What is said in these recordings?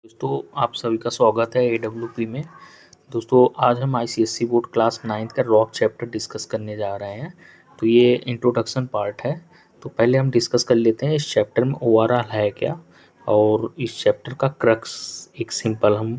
दोस्तों आप सभी का स्वागत है AWP में। दोस्तों आज हम ICSE बोर्ड क्लास 9 का रॉक चैप्टर डिस्कस करने जा रहे हैं। तो ये इंट्रोडक्शन पार्ट है। तो पहले हम डिस्कस कर लेते हैं इस चैप्टर में ओवरऑल है क्या, और इस चैप्टर का क्रक्स एक सिंपल हम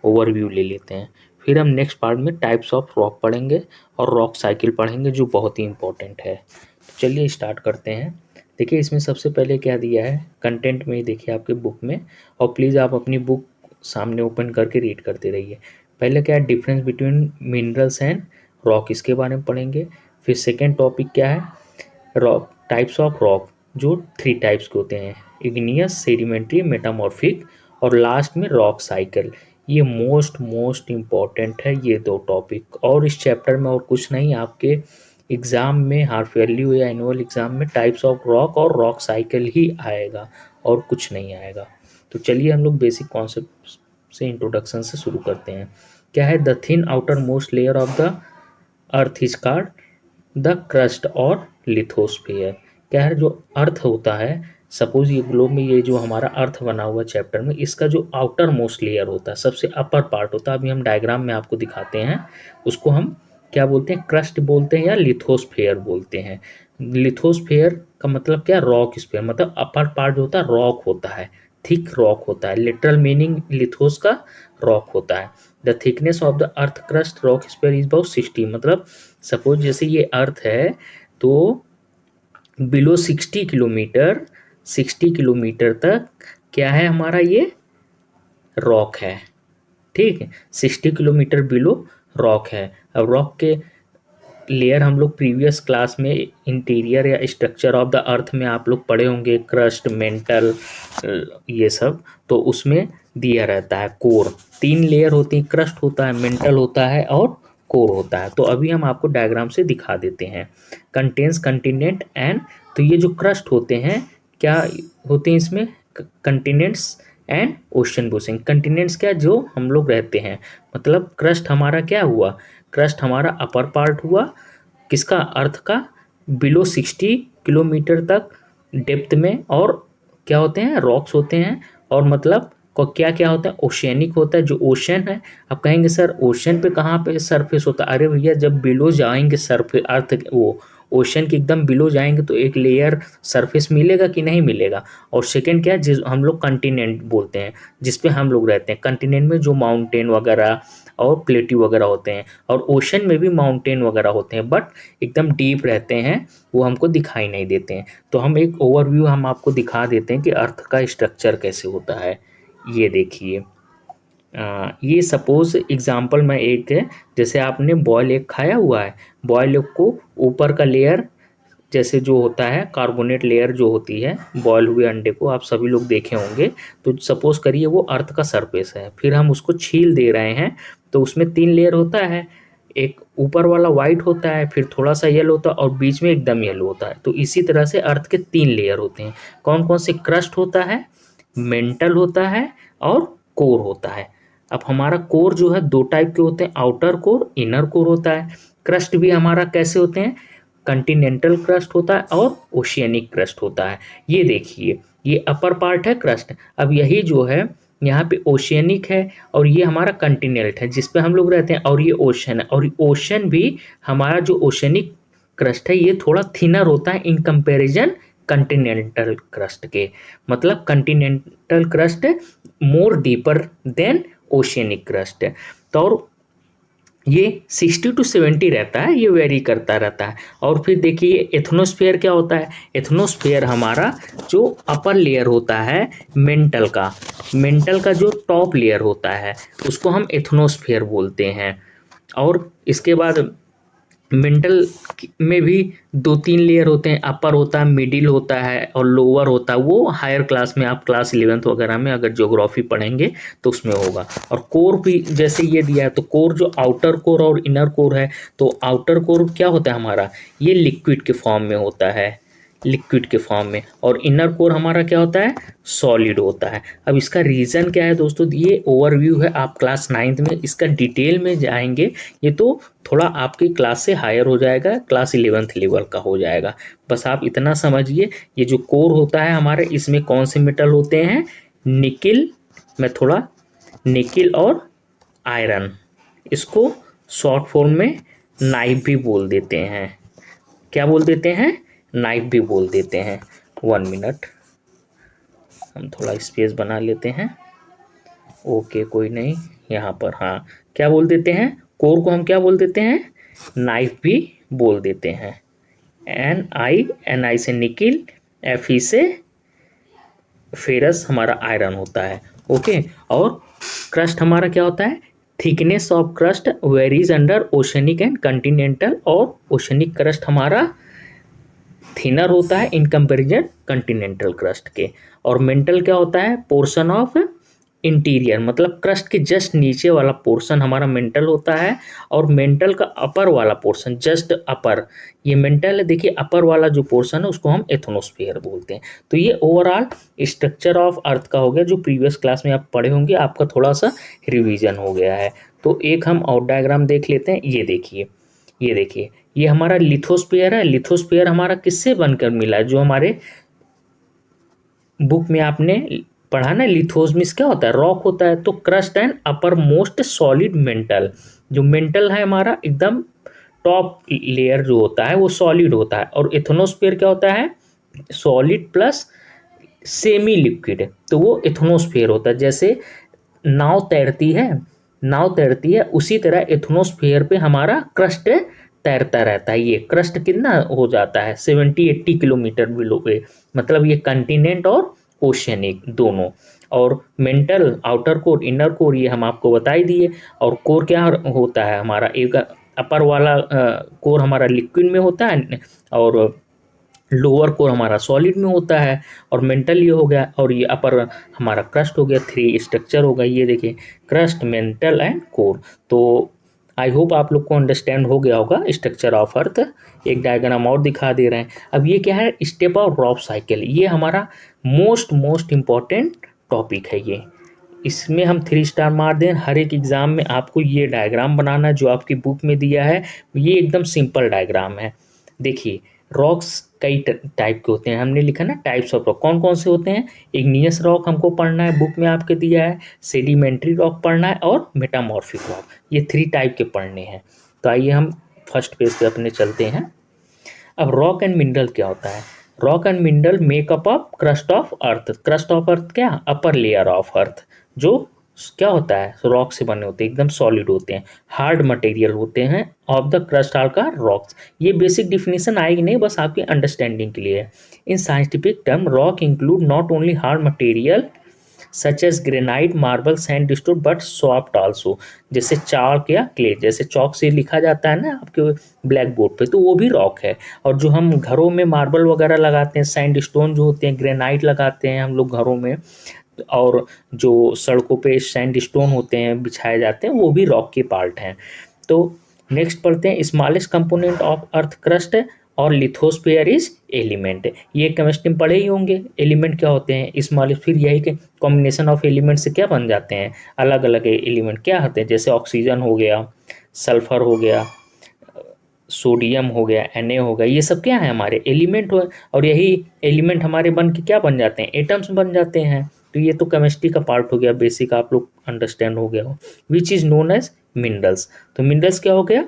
ओवरव्यू ले लेते हैं। फिर हम नेक्स्ट पार्ट में टाइप्स ऑफ रॉक पढ़ेंगे और रॉक साइकिल पढ़ेंगे जो बहुत ही इंपॉर्टेंट है। तो चलिए स्टार्ट करते हैं। देखिए इसमें सबसे पहले क्या दिया है कंटेंट में, देखिए आपके बुक में, और प्लीज़ आप अपनी बुक सामने ओपन करके रीड करते रहिए। पहले क्या है difference between minerals and rock, इसके बारे में पढ़ेंगे। फिर सेकेंड टॉपिक क्या है रॉक टाइप्स ऑफ रॉक, जो 3 टाइप्स के होते हैं, इग्नियस, सेडिमेंट्री, मेटामॉर्फिक, और लास्ट में रॉक साइकिल। ये मोस्ट इम्पॉर्टेंट है ये 2 टॉपिक, और इस चैप्टर में और कुछ नहीं। आपके एग्ज़ाम में हाफ ईयरली या एनुअल एग्ज़ाम में टाइप्स ऑफ रॉक और रॉक साइकिल ही आएगा और कुछ नहीं आएगा। तो चलिए हम लोग बेसिक कॉन्सेप्ट से इंट्रोडक्शन से शुरू करते हैं। क्या है the thin outer most layer of the earth is called the crust और लिथोस्फीयर। क्या है जो अर्थ होता है, सपोज ये ग्लोब में ये जो हमारा अर्थ बना हुआ चैप्टर में, इसका जो आउटर मोस्ट लेयर होता है, सबसे अपर पार्ट होता है, अभी हम डायग्राम में आपको दिखाते हैं, उसको हम क्या बोलते हैं, क्रस्ट बोलते हैं या लिथोस्फेयर बोलते हैं। लिथोस्फेयर का मतलब क्या, रॉक स्फेयर, मतलब अपर पार्ट जो होता है रॉक होता है, थिक रॉक होता है। लिटरल मीनिंग लिथोस का रॉक होता है। The thickness of the earth crust rock sphere is about 60, मतलब सपोज जैसे ये अर्थ है तो बिलो 60 किलोमीटर तक क्या है हमारा ये रॉक है, ठीक है। 60 किलोमीटर बिलो रॉक है। अब रॉक के लेयर हम लोग प्रीवियस क्लास में इंटीरियर या स्ट्रक्चर ऑफ द अर्थ में आप लोग पढ़े होंगे, क्रस्ट, मेंटल, ये सब, तो उसमें दिया रहता है कोर। 3 लेयर होती है, क्रस्ट होता है, मेंटल होता है और कोर होता है। तो अभी हम आपको डायग्राम से दिखा देते हैं। कंटेन्स कंटिनेंट एंड, तो ये जो क्रस्ट होते हैं क्या होते हैं इसमें, कंटिनेंट्स एंड ओशन बोसिंग। कंटिनेंट्स क्या, जो हम लोग रहते हैं, मतलब क्रस्ट हमारा क्या हुआ, क्रस्ट हमारा अपर पार्ट हुआ किसका, अर्थ का, बिलो 60 किलोमीटर तक डेप्थ में, और क्या होते हैं रॉक्स होते हैं, और मतलब को क्या क्या होता है, ओशियनिक होता है, जो ओशन है। आप कहेंगे सर ओशन पे कहाँ पे सरफेस होता है, अरे भैया जब बिलो जाएंगे सरफेस अर्थ वो ओशन के एकदम बिलो जाएंगे तो एक लेयर सरफेस मिलेगा कि नहीं मिलेगा। और सेकंड क्या है, जिस हम लोग कंटिनेंट बोलते हैं जिस पे हम लोग रहते हैं, कंटिनेंट में जो माउंटेन वगैरह और प्लेट्यू वगैरह होते हैं, और ओशन में भी माउंटेन वगैरह होते हैं बट एकदम डीप रहते हैं, वो हमको दिखाई नहीं देते हैं। तो हम एक ओवरव्यू हम आपको दिखा देते हैं कि अर्थ का स्ट्रक्चर कैसे होता है। ये देखिए ये सपोज एग्जांपल में एक है, जैसे आपने बॉयल एग खाया हुआ है, बॉयल एग को ऊपर का लेयर जैसे जो होता है कार्बोनेट लेयर जो होती है बॉयल हुए अंडे को, आप सभी लोग देखे होंगे। तो सपोज करिए वो अर्थ का सरफेस है, फिर हम उसको छील दे रहे हैं, तो उसमें 3 लेयर होता है, एक ऊपर वाला वाइट होता है, फिर थोड़ा सा येलो होता है, और बीच में एकदम येलो होता है। तो इसी तरह से अर्थ के 3 लेयर होते हैं। कौन कौन से, क्रस्ट होता है, मेंटल होता है और कोर होता है। अब हमारा कोर जो है 2 टाइप के होते हैं, आउटर कोर, इनर कोर होता है। क्रस्ट भी हमारा कैसे होते हैं, कंटिनेंटल क्रस्ट होता है और ओशियनिक क्रस्ट होता है। ये देखिए ये अपर पार्ट है क्रस्ट, अब यही जो है यहाँ पे ओशियनिक है, और ये हमारा कंटिनेंट है जिस पे हम लोग रहते हैं, और ये ओशन है, और ओशन भी हमारा जो ओशियनिक क्रस्ट है ये थोड़ा थिनर होता है इन कंपैरिजन कंटिनेंटल क्रस्ट के, मतलब Continental crust more deeper than oceanic crust. तो और ये 60 to 70 रहता है, ये वेरी करता रहता है। और फिर देखिए एथनोस्फेयर क्या होता है, एथनोस्फेयर हमारा जो अपर लेयर होता है मेंटल का जो टॉप लेयर होता है उसको हम एथनोस्फेयर बोलते हैं। और इसके बाद मेंटल में भी 2-3 लेयर होते हैं, अपर होता है, मिडिल होता है और लोअर होता है। वो हायर क्लास में आप क्लास 11th वगैरह में अगर ज्योग्राफी पढ़ेंगे तो उसमें होगा। और कोर भी जैसे ये दिया है, तो कोर जो आउटर कोर और इनर कोर है, तो आउटर कोर क्या होता है हमारा, ये लिक्विड के फॉर्म में होता है, लिक्विड के फॉर्म में, और इनर कोर हमारा क्या होता है, सॉलिड होता है। अब इसका रीज़न क्या है दोस्तों, ये ओवरव्यू है, आप क्लास 9th में इसका डिटेल में जाएंगे, ये तो थोड़ा आपकी क्लास से हायर हो जाएगा, क्लास 11th लेवल का हो जाएगा। बस आप इतना समझिए, ये जो कोर होता है हमारे, इसमें कौन से मेटल होते हैं, निकिल, मैं थोड़ा निकिल और आयरन, इसको शॉर्ट फॉर्म में नाइफ भी बोल देते हैं। क्या बोल देते हैं? नाइफ भी बोल देते हैं। 1 मिनट, हम थोड़ा स्पेस बना लेते हैं। ओके, कोई नहीं, यहाँ पर हाँ, क्या बोल देते हैं? कोर को हम क्या बोल देते हैं? नाइफ भी बोल देते हैं। Ni से निकिल, Fe से फेरस हमारा आयरन होता है। ओके, और क्रस्ट हमारा क्या होता है? Thickness of crust varies under oceanic and Continental, और ओशनिक क्रस्ट हमारा थिनर होता है इन कंपेरिजन कंटिनेंटल क्रस्ट के। और मेंटल क्या होता है? पोर्शन ऑफ इंटीरियर, मतलब क्रस्ट के जस्ट नीचे वाला पोर्शन हमारा मेंटल होता है, और मेंटल का अपर वाला पोर्शन, जस्ट अपर, ये मेंटल है। देखिए अपर वाला जो पोर्शन है उसको हम एथनोस्फीयर बोलते हैं। तो ये ओवरऑल स्ट्रक्चर ऑफ अर्थ का हो गया, जो प्रीवियस क्लास में आप पढ़े होंगे, आपका थोड़ा सा रिवीजन हो गया है। तो एक हम और डायग्राम देख लेते हैं। ये देखिए, ये देखिए, ये हमारा लिथोस्फीयर है। लिथोस्फीयर हमारा किससे बनकर मिला है? जो हमारे बुक में आपने पढ़ा ना, लिथोसमिस क्या होता है? रॉक होता है। तो crust and upper most solid mental, जो मेंटल है हमारा एकदम टॉप लेयर जो होता है वो सॉलिड होता है। और एथनोस्फीयर क्या होता है? सॉलिड प्लस सेमी लिक्विड, तो वो एथनोस्फीयर होता है। जैसे नाव तैरती है, नाव तैरती है, उसी तरह एथनोस्फीयर पे हमारा क्रस्ट तैरता रहता है। ये क्रस्ट कितना हो जाता है? 70-80 किलोमीटर बिलो पे, मतलब ये कंटिनेंट और ओशियनिक दोनों। और mental, outer core, inner core, ये हम आपको बता ही दिए। और कोर क्या होता है हमारा? एक अपर वाला कोर हमारा लिक्विड में होता है, और लोअर कोर हमारा सॉलिड में होता है। और मेंटल ये हो गया, और ये अपर हमारा क्रस्ट हो गया। 3 स्ट्रक्चर होगा, ये देखिए, क्रस्ट, मेंटल एंड कोर। तो आई होप आप लोग को अंडरस्टैंड हो गया होगा स्ट्रक्चर ऑफ अर्थ। एक डायग्राम और दिखा दे रहे हैं। अब ये क्या है? स्टेप ऑफ रॉफ साइकिल, ये हमारा मोस्ट इम्पॉर्टेंट टॉपिक है ये। इसमें हम 3 स्टार मार दें। हर एक एग्जाम में आपको ये डायग्राम बनाना, जो आपकी बुक में दिया है, ये एकदम सिंपल डायग्राम है। देखिए, रॉक्स कई टाइप के होते हैं। हमने लिखा ना टाइप्स ऑफ रॉक, कौन कौन से होते हैं? इग्नियस रॉक हमको पढ़ना है, बुक में आपके दिया है। सेडिमेंट्री रॉक पढ़ना है, और मेटामॉर्फिक रॉक, ये 3 टाइप के पढ़ने हैं। तो आइए हम फर्स्ट पेज पे अपने चलते हैं। अब रॉक एंड मिनरल क्या होता है? Rock and mineral makeup of crust of earth. Crust of earth क्या? अपर लेयर ऑफ अर्थ, जो क्या होता है? रॉक से बने होते हैं, एकदम सॉलिड होते हैं, हार्ड मटेरियल होते हैं ऑफ द क्रस्ट आर का रॉक्स। ये बेसिक डिफिनेशन आएगी नहीं, बस आपकी अंडरस्टैंडिंग के लिए है। In scientific term rock include not only hard material such as granite, marble, sandstone, but soft also, जैसे चाक या क्ले, जैसे चौक से लिखा जाता है ना आपके ब्लैक बोर्ड पे, तो वो भी रॉक है। और जो हम घरों में मार्बल वगैरह लगाते हैं, सैंडस्टोन जो होते हैं, ग्रेनाइट लगाते हैं हम लोग घरों में, और जो सड़कों पे सैंडस्टोन होते हैं बिछाए जाते हैं, वो भी रॉक के पार्ट हैं। तो नेक्स्ट पढ़ते हैं, smallest component of earth crust और लिथोस्फीयर इज एलिमेंट। ये केमिस्ट्री में पढ़े ही होंगे, एलिमेंट क्या होते हैं, स्मॉलेस्ट, फिर यही के कॉम्बिनेशन ऑफ एलिमेंट से क्या बन जाते हैं, अलग अलग एलिमेंट क्या होते हैं, जैसे ऑक्सीजन हो गया, सल्फर हो गया, सोडियम हो गया, Na हो गया, ये सब क्या है? हमारे एलिमेंट हो। और यही एलिमेंट हमारे बन के क्या बन जाते हैं? एटम्स बन जाते हैं। तो ये तो केमिस्ट्री का पार्ट हो गया, बेसिक आप लोग अंडरस्टैंड हो गया हो। Which is known as minerals. तो मिनरल्स क्या हो गया?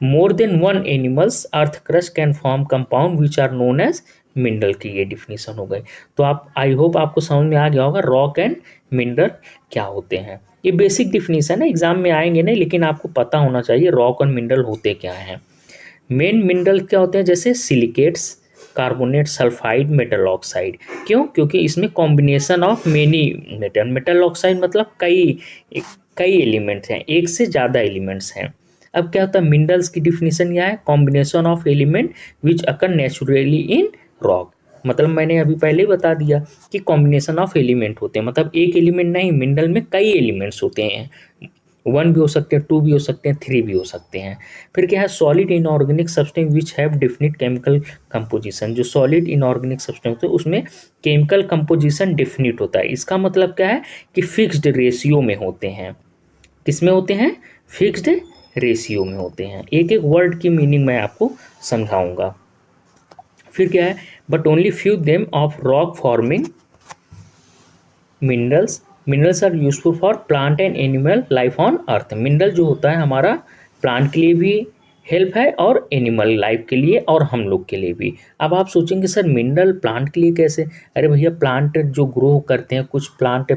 More than one animals earth crust can form compound which are known as mineral की ये डिफिनीशन हो गई। तो आप, आई होप आपको समझ में आ गया होगा रॉक एंड मिनरल क्या होते हैं। ये बेसिक डिफिनीशन है, एग्जाम में आएंगे नहीं, लेकिन आपको पता होना चाहिए रॉक एंड मिनरल होते क्या हैं। मेन मिनरल क्या होते हैं? जैसे silicates, carbonate, sulphide, metal oxide. क्यों? क्योंकि इसमें combination of many metal, metal oxide मतलब कई एलिमेंट्स हैं, एक से ज़्यादा एलिमेंट्स हैं। अब क्या होता है? मिनरल्स की डिफिनीशन क्या है? Combination of element which occur naturally in rock. मतलब मैंने अभी पहले ही बता दिया कि कॉम्बिनेशन ऑफ एलिमेंट होते हैं, मतलब एक एलिमेंट नहीं, मिनरल में कई एलिमेंट्स होते हैं, 1 भी हो सकते हैं, 2 भी हो सकते हैं, 3 भी हो सकते हैं। फिर क्या है? Solid inorganic substance which have definite chemical composition. जो सॉलिड इनऑर्गेनिक सब्सटेंस होते हैं उसमें केमिकल कंपोजिशन डिफिनिट होता है। इसका मतलब क्या है? कि फिक्स्ड रेशियो में होते हैं। किस में होते हैं? फिक्स्ड रेशियो में होते हैं। एक एक वर्ड की मीनिंग मैं आपको समझाऊंगा। फिर क्या है? But only few them of rock forming minerals minerals are useful for plant and animal life on earth. Mineral जो होता है हमारा प्लांट के लिए भी हेल्प है और एनिमल लाइफ के लिए और हम लोग के लिए भी। अब आप सोचेंगे सर मिनरल प्लांट के लिए कैसे? अरे भैया प्लांट जो ग्रो करते हैं, कुछ प्लांट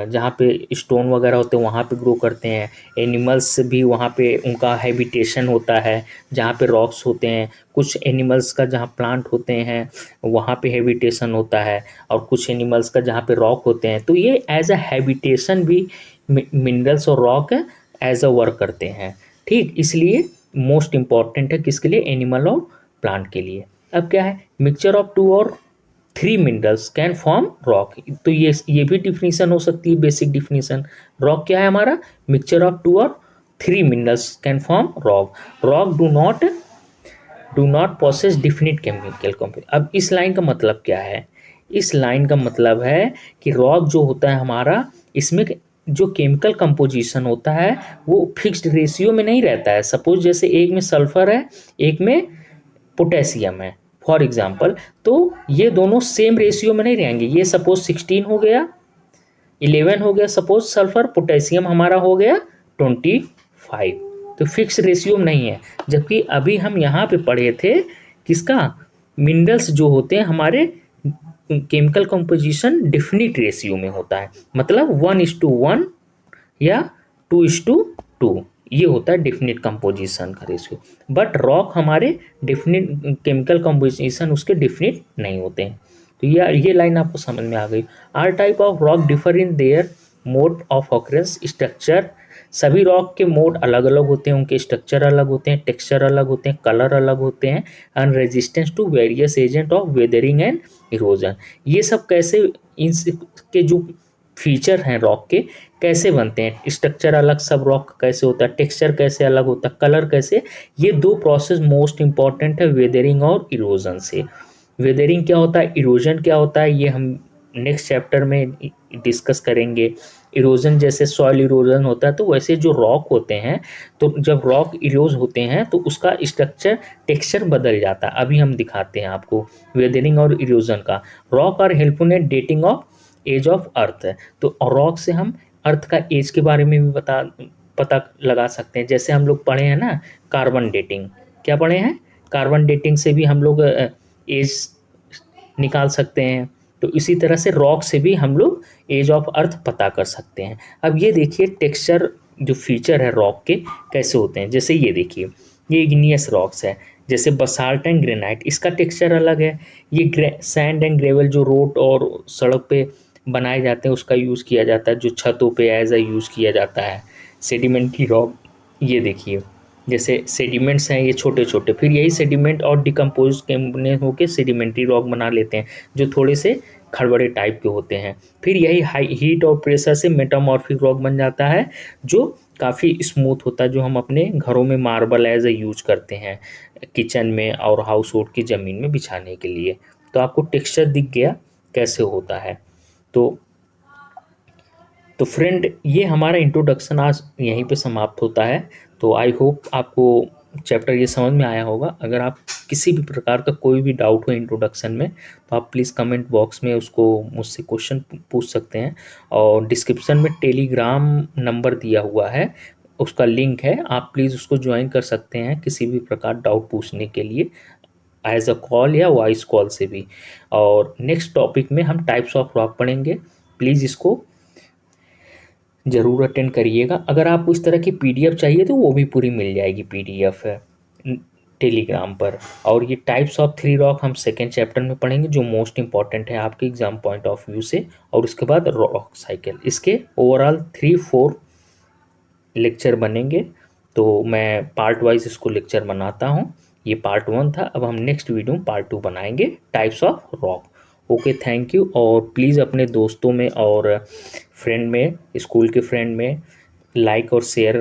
जहाँ पे स्टोन वगैरह होते हैं वहाँ पे ग्रो करते हैं। एनिमल्स भी वहाँ पे उनका हैबिटेशन होता है जहाँ पे रॉक्स होते हैं। कुछ एनिमल्स का जहाँ प्लांट होते हैं वहाँ पे हैबिटेशन होता है, और कुछ एनिमल्स का जहाँ पे रॉक होते हैं। तो ये एज अ हैबिटेशन भी मिनरल्स और रॉक एज अ वर्क करते हैं। ठीक, इसलिए मोस्ट इम्पॉर्टेंट है किसके लिए? एनिमल और प्लांट के लिए। अब क्या है? मिक्सचर ऑफ 2 और 3 मिनरल्स कैन फॉर्म रॉक। तो ये भी डिफिनीशन हो सकती है, बेसिक डिफिनीशन। रॉक क्या है हमारा? मिक्सचर ऑफ 2 और 3 minerals can form rock. Rock do not possess definite chemical composition. अब इस लाइन का मतलब क्या है? इस लाइन का मतलब है कि रॉक जो होता है हमारा, इसमें जो केमिकल कंपोजिशन होता है वो फिक्स्ड रेशियो में नहीं रहता है। सपोज जैसे एक में सल्फर है, एक में पोटेशियम है फॉर एग्जांपल, तो ये दोनों सेम रेशियो में नहीं रहेंगे। ये सपोज 16 हो गया, 11 हो गया सपोज सल्फर, पोटेशियम हमारा हो गया 25। तो फिक्स रेशियो में नहीं है। जबकि अभी हम यहाँ पे पढ़े थे किसका? मिनरल्स जो होते हैं हमारे केमिकल कंपोजिशन डिफिनिट रेशियो में होता है, मतलब 1:1 या 2:2, ये होता है डेफिनेट कंपोजिशन का रेशियो। बट रॉक हमारे डेफिनेट केमिकल कंपोजिशन उसके डेफिनेट नहीं होते हैं। तो ये लाइन आपको समझ में आ गई। Are type of rock differ in their mode of occurrence structure. सभी रॉक के मोड अलग अलग होते हैं, उनके स्ट्रक्चर अलग होते हैं, टेक्सचर अलग होते हैं, कलर अलग होते हैं, and resistance to various agent of weathering and erosion. ये सब कैसे, इनके जो फीचर हैं रॉक के कैसे बनते हैं, स्ट्रक्चर अलग सब रॉक का कैसे होता है, टेक्सचर कैसे अलग होता है, कलर कैसे, ये दो प्रोसेस मोस्ट इंपॉर्टेंट है वेदरिंग और इरोजन से। वेदरिंग क्या होता है, इरोजन क्या होता है, ये हम नेक्स्ट चैप्टर में डिस्कस करेंगे। इरोजन जैसे सॉइल इरोजन होता है, तो वैसे जो रॉक होते हैं, तो जब रॉक इरोज होते हैं तो उसका स्ट्रक्चर टेक्सचर बदल जाता है। अभी हम दिखाते हैं आपको वेदरिंग और इरोजन का। Rock are helpful in dating of age of earth है, तो रॉक से हम अर्थ का एज के बारे में भी पता लगा सकते हैं। जैसे हम लोग पढ़े हैं ना कार्बन डेटिंग, क्या पढ़े हैं? कार्बन डेटिंग से भी हम लोग एज निकाल सकते हैं। तो इसी तरह से रॉक से भी हम लोग एज ऑफ अर्थ पता कर सकते हैं। अब ये देखिए टेक्सचर जो फीचर है रॉक के कैसे होते हैं। जैसे ये देखिए, ये इग्नियस रॉक्स है, जैसे बसाल्ट एंड ग्रेनाइट, इसका टेक्सचर अलग है। ये सैंड एंड ग्रेवल जो रोड और सड़क पे बनाए जाते हैं उसका यूज़ किया जाता है, जो छतों पे एज अ यूज़ किया जाता है। सेडिमेंट्री रॉक, ये देखिए जैसे सेडिमेंट्स हैं ये छोटे छोटे, फिर यही सेडिमेंट और डिकम्पोज होकर सेडिमेंट्री रॉक बना लेते हैं जो थोड़े से खड़बड़े टाइप के होते हैं। फिर यही हाई हीट और प्रेशर से मेटामॉर्फिक रॉक बन जाता है जो काफ़ी स्मूथ होता है, जो हम अपने घरों में मार्बल एज ए यूज करते हैं किचन में और हाउस होल्ड की ज़मीन में बिछाने के लिए। तो आपको टेक्सचर दिख गया कैसे होता है। तो फ्रेंड, ये हमारा इंट्रोडक्शन आज यहीं पे समाप्त होता है। तो आई होप आपको चैप्टर ये समझ में आया होगा। अगर आप किसी भी प्रकार का कोई भी डाउट हो इंट्रोडक्शन में तो आप प्लीज़ कमेंट बॉक्स में उसको मुझसे क्वेश्चन पूछ सकते हैं। और डिस्क्रिप्शन में टेलीग्राम नंबर दिया हुआ है, उसका लिंक है, आप प्लीज़ उसको ज्वाइन कर सकते हैं किसी भी प्रकार डाउट पूछने के लिए, एज अ कॉल या वॉइस कॉल से भी। और नेक्स्ट टॉपिक में हम टाइप्स ऑफ रॉक पढ़ेंगे। प्लीज़ इसको ज़रूर अटेंड करिएगा। अगर आपको इस तरह की पीडीएफ चाहिए तो वो भी पूरी मिल जाएगी, पीडीएफ है टेलीग्राम पर। और ये टाइप्स ऑफ 3 रॉक हम सेकेंड चैप्टर में पढ़ेंगे जो मोस्ट इंपॉर्टेंट है आपके एग्जाम पॉइंट ऑफ व्यू से। और उसके बाद रॉक साइकिल, इसके ओवरऑल 3-4 लेक्चर बनेंगे। तो मैं पार्ट वाइज इसको लेक्चर बनाता हूँ। ये पार्ट 1 था, अब हम नेक्स्ट वीडियो में पार्ट 2 बनाएंगे types of rock. Okay, thank you. और प्लीज़ अपने दोस्तों में और फ्रेंड में, स्कूल के फ्रेंड में लाइक और शेयर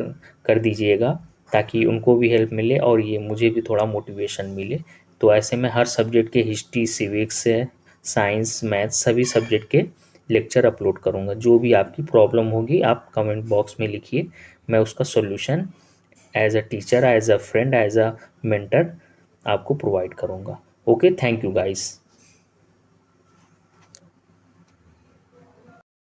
कर दीजिएगा ताकि उनको भी हेल्प मिले और ये मुझे भी थोड़ा मोटिवेशन मिले। तो ऐसे में हर सब्जेक्ट के हिस्ट्री, सिविक्स, साइंस, मैथ सभी सब्जेक्ट के लेक्चर अपलोड करूँगा। जो भी आपकी प्रॉब्लम होगी आप कमेंट बॉक्स में लिखिए, मैं उसका solution as a teacher, as a friend, as a mentor आपको प्रोवाइड करूँगा। Okay, thank you guys.